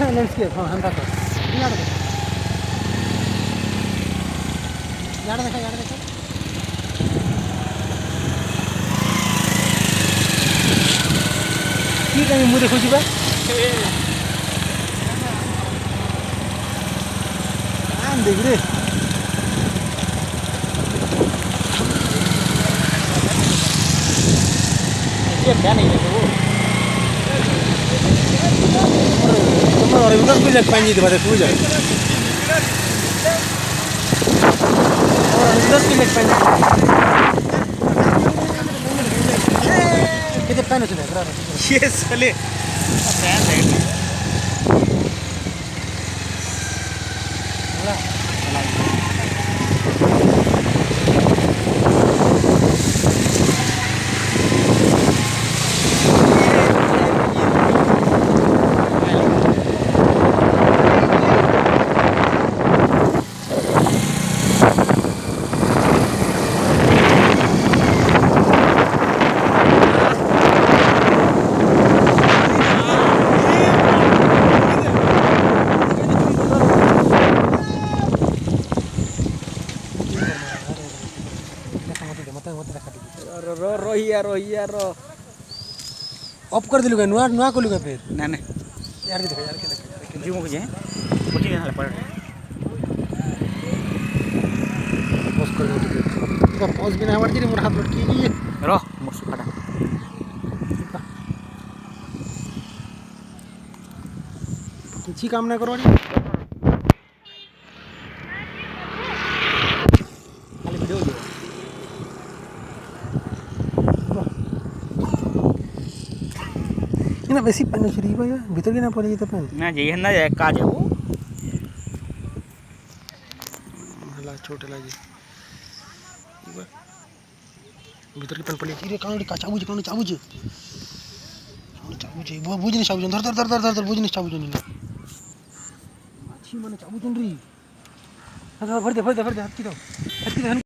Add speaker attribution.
Speaker 1: landscape हाँ हम देखो यार देखो ठीक है मुझे खुशी बा देख रे क्या नहीं है वो और इधर भी लग पाएंगे तो देखो जा और इधर भी लग पाएंगे कितने पैन चले ये साले पैन है रोहिया रो ऑफ कर दिलुगा नुआ नुआ को लुगा फिर ना ना यार के देखो जीव को जे कोठी ना पर पोस्ट कर दो तो पोस्ट बिना हमार जी मोर हाथ लटकी गई रो मोर सुखाटा किसी काम ना करो खाली वीडियो ना बेसी पेन छरी भाई भीतर के ना पड़े तो पेन ना जे ना का जाओ हला छोटे लागी भीतर के पेन पड़े रे काउंट का चाबू वो बुझने चाबू धर बुझने चाबू नहीं अच्छी माने चाबू री भर दे हाथ की दो